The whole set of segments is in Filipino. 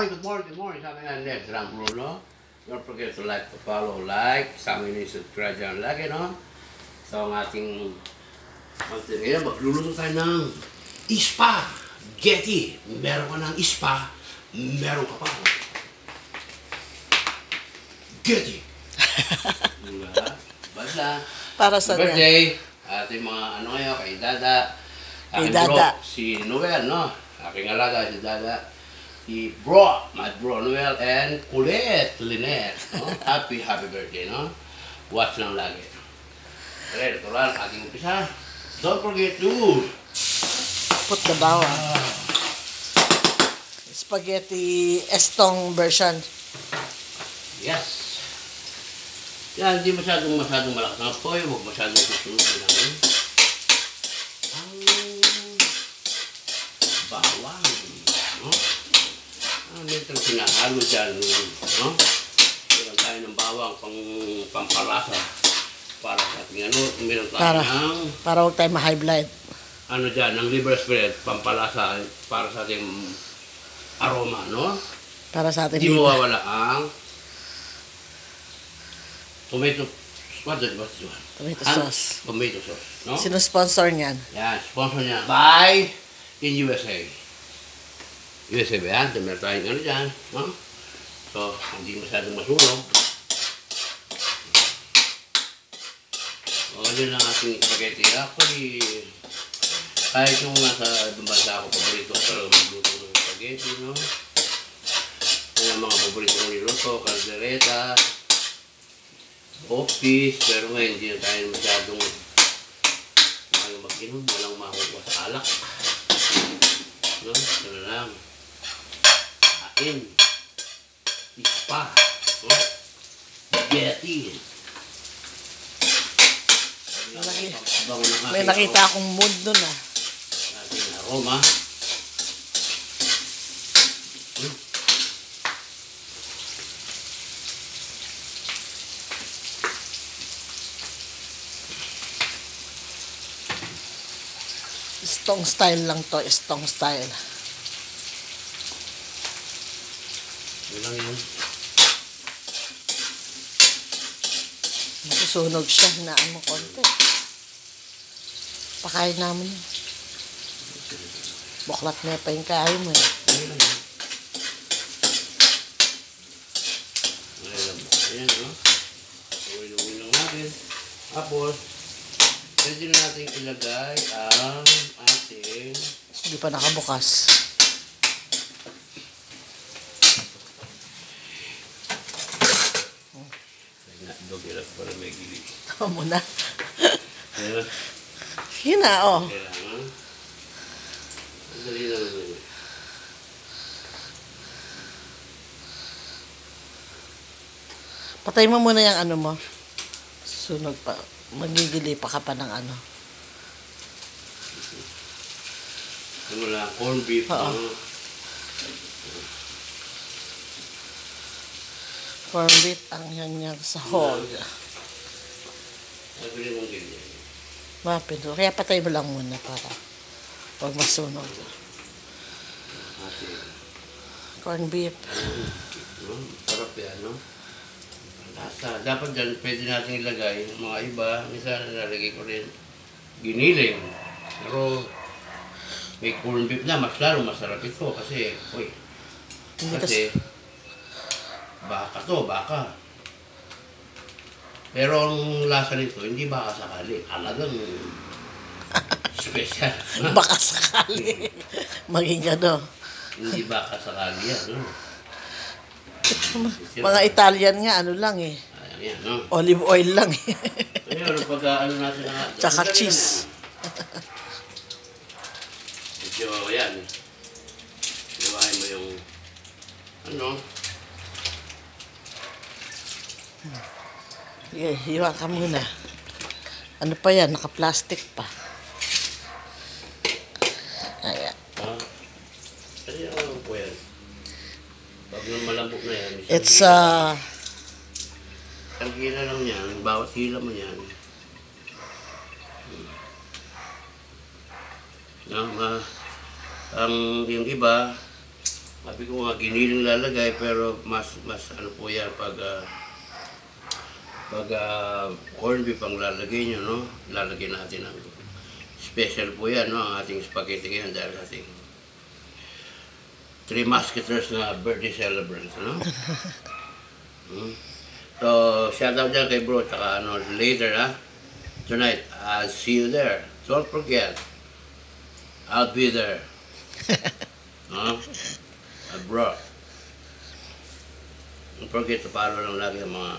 good morning. Sa amin yan, Let's Run Bruno. Don't forget to like, to follow, sa amin yung subscribe dyan lagi, no? So, ang ating ngayon, magluluto tayo ng spaghetti. Meron ka ng meron ka pa. Getty. Basta. Para sa birthday. Ating mga ano ngayon, kay Dada. Kay Dada. Si Noel, no? Aking alaga, si Dada. Si Bro, my Bro Noel, and Lynette, no? Happy birthday, no? Watch lang lagi. Okay, ito lang, ating umpisa. Don't forget to put the bawang. Spaghetti estong version. Yes. Yan, hindi masyadong malakas ang apoy. Huwag masyadong susunod namin. Ang bawang. No? Ito sinahalo dyan. No? Meron tayo ng bawang pampalasa. Para sa ating ano. Meron tayo para huwag tayo ma-high blood. Ano dyan, ng liver spread. Pampalasa para sa ating aroma, no? Para sa ating hindi mawawala ang tomato sauce, no? Sino sponsor niyan? Yan, sponsor niya by in USA. USA ba yan? Meron tayong ano dyan, no? So, hindi masyadong masunog. O, yun ang ating spaghetti. Actually, kahit yung nasa ibang bansa ako, paborito ko talaga magluto ng spaghetti, no? Yan ang mga paborito kong niluto, caldereta, office, pero ngayon hindi na tayo masyadong mag-inom, walang makukuha sa alak. No? Ito na lang. Kain. Ispa. No? Spaghetti. May nakita akong mood dun ah. Ating aroma. Stong style lang to, stong style. Yun lang yun. Masusunog siya, hinaan mo konti. Pakain namin yun. Buklat na pa yung kain mo eh. Yun lang yun. Ayan, no? Uwi lang natin. Tapos, pwede na natin ilagay ang ating Hindi pa nakabukas. hotdog ilang para may gili. Tama mo na. Ayan. Yun na, oh. Kailangan. Ang dali na naman. Patay mo muna yung ano mo. Sunog pa. Magigili pa ka pa ng ano. Ano lang, corned beef. Oo. Corned beef ang yan sa hog. Sabi mong ganyan. Mapido. Kaya patay mo lang muna para huwag masunog. Corned beef. Sarap yan, no? Lasa. Dapat dyan, pwede natin ilagay. Mga iba, minsan nalagay ko rin giniling. Pero may corned beef na, mas lalo masarap ito kasi, uy, kasi baka to, baka. Pero ang lasa nito, hindi baka sakali. Alagang special. Baka sakali. Maging ano. Hindi baka sakali yan, no? Mga Italian nga, ano lang eh. Ayan yan, no? Olive oil lang eh. Ayun, pagka ano natin na... Tsaka cheese. Medyo, yan. Iwain mo yung... Ano? Sige, hiwa ka muna. Ano pa yan? Naka-plastic pa. Ayan. Ayan, ano po yan? Pag malambot na yan... It's ang hila lang yan, bawat hila mo yan. Yung iba, Sabi ko nga, giniling lalagay, pero mas ano po yan pag corned beef ang lalagay nyo, no? Lalagay natin ng special po yan, no? Ang ating spaghetti ngayon dahil ating Three Musketeers na birthday celebrants, no? So, shout out dyan kay bro, tsaka ano, later, ha? Tonight, I'll see you there. Don't forget, I'll be there. Huh? Bro. Don't forget to follow lang lagi ang mga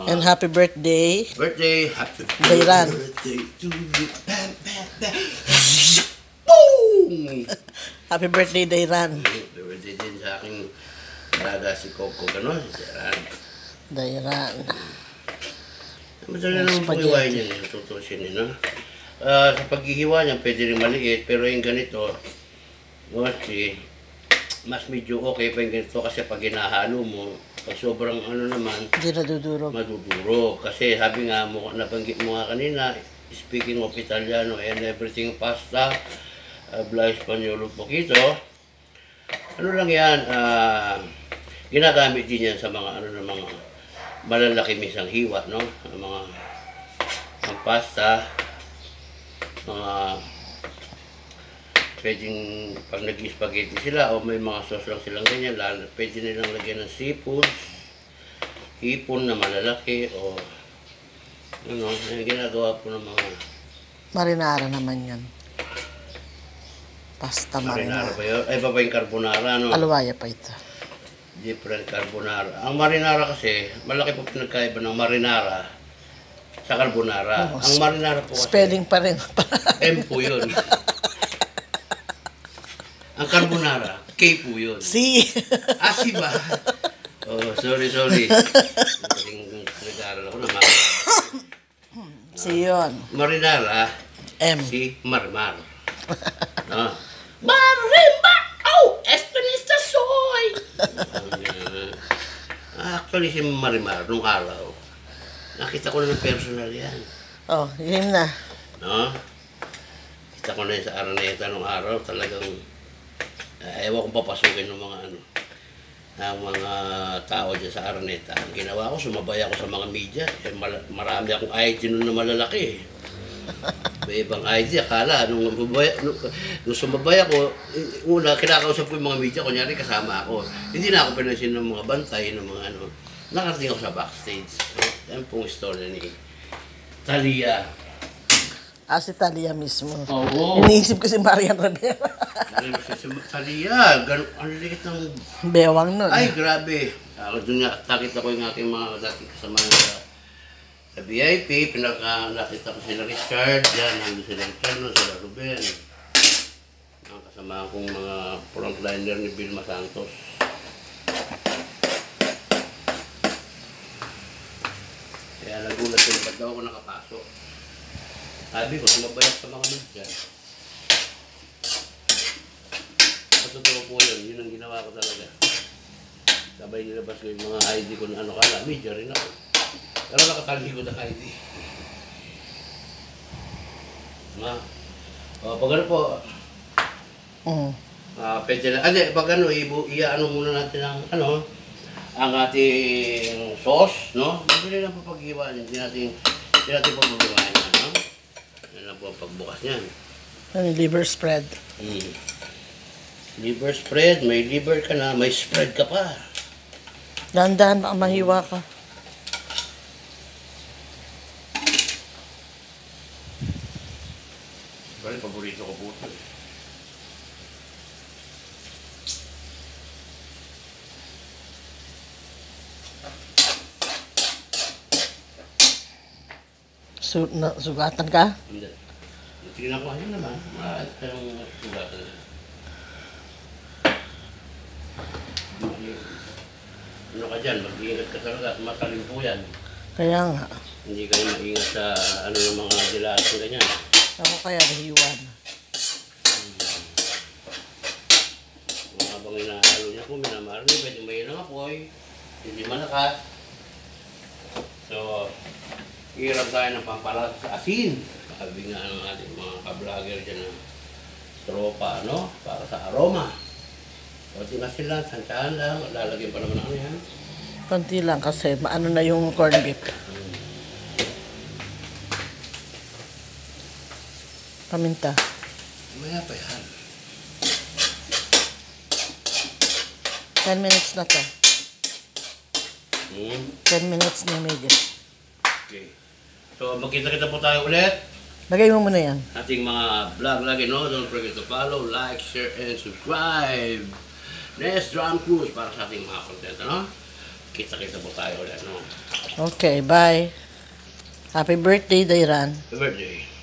And happy birthday. Happy Dayran. birthday to you. Bam, bam, bam. Boom! Happy birthday, Dayran. Happy birthday din sa aking dada si Coco, gano'n. Dayran. Madali naman pong hiwain yan, yung tutusin niya, no? Sa paghihiwa niya, pwede rin maliit, pero yung ganito, mostly, mas medyo okay pa yung ganito kasi pag hinahalo mo, pag sobrang ano naman, Hindi nadudurog. madudurog. Kasi sabi nga mo, nabanggit mo nga kanina, speaking of Italiano and everything pasta, habla Espanyol un poquito, ano lang yan, ginagamit din yan sa mga ano na mga malalaki misang hiwa, no? Mga pasta, mga pwedeng pag nag-spaghetti sila o may mga sauce lang silang ganyan, pwede nilang lagyan ng seafood, hipon na malalaki o ano, yung ginagawa po ng mga Marinara naman yan. Pasta marinara marinara. ba yun? Ay, ba yung carbonara, no? Aluwaya pa ito. Different carbonara. Ang marinara kasi, malaki po pinagkaiba ng marinara sa carbonara. Oo, Ang marinara po kasi, Spelling pa rin. M po yun. Ang carbonara, K po yun. Si. Si ba? Oh, sorry. Naging nag-aaral ako na Si yun. marinara, M. si Marmar. No? Marimba! Oh! Esto ni esta soy! Actually, si Marimar, nung araw, nakita ko na ng personal yan. Oh, yun na. No? Kita ko na yun sa Araneta nung araw, talagang ewan kong papasukin ng mga ano, ng mga tao dyan sa Araneta. Ang ginawa ko, sumabay ako sa mga media. Marami akong ID nun na malalaki. May ibang ID, akala, nung sumabay ako, una, kinakausap ko yung mga media, kunyari kasama ako. Hindi na ako pinansin ng mga bantay, ng mga ano. Nakarating ako sa backstage. Yan pong story ni Talia. Si Talia mismo. Oo. Iniisip ko si Marian Rivera. Talia, ang liit ng... Bewang nun. Ay, grabe. Doon nga, nakita ko yung aking mga dating kasama sa VIP. Nakita ko sila Richard. Yan, nandun sila Richard, sila Ruben. Ang kasama kong mga frontliner ni Vilma Santos. Kaya nagulat sila, ba't daw ako nakapasok? Sabi ko, sumabayat sa mga media. Sa totoo po yun ang ginawa ko talaga. Sabay nilabas ko yung mga ID ko na ano kala, media rin ako. Pero nakatali ko ng ID. Pag ano po, pwede na, pag ano, iaano muna natin ang ating sauce, no? Hindi lang po paghiwaan, hindi natin po maghiwaan yan, no? Yan lang po ang pagbukas niyan. Liver spread. Liver spread, may liver ka na, may spread ka pa. Dahan-dahan baka mahiwa ka. Bali, paborito ko po ito. Sugatan ka? Hindi. Tingnan ko ayun naman. Maayos ka yung sugatan. Ano ka dyan? Mag-iingat ka talaga at matalim po yan. Kaya nga. Hindi kayo maingat sa ano yung mga dilato ganyan. Ako kaya nahiwan. Kung habang inahalo niya po, minamarni, pwede may ilang apoy. Hindi malakas. So, hirap tayo ng pampalasa sa asin. Sabi nga ng ating mga ka-vlogger dyan na tropa, no? Para sa aroma. Kunti na sila, tsantsaan lang. Lalagyan pa naman ako yan. Konti lang kasi maano na yung corned beef. Paminta. Maya pa yan. 10 minutes na to. 10 minutes na medyo. Okay. So, magkita-kita po tayo ulit. Lagay mo muna yan. Ating mga vlog lagi, no? Don't forget to follow, like, share, and subscribe. Next Drum Cruise para sa ating mga content, ano? Kita-kita po tayo ulit, no? Okay, bye. Happy birthday, Dairan. Happy birthday.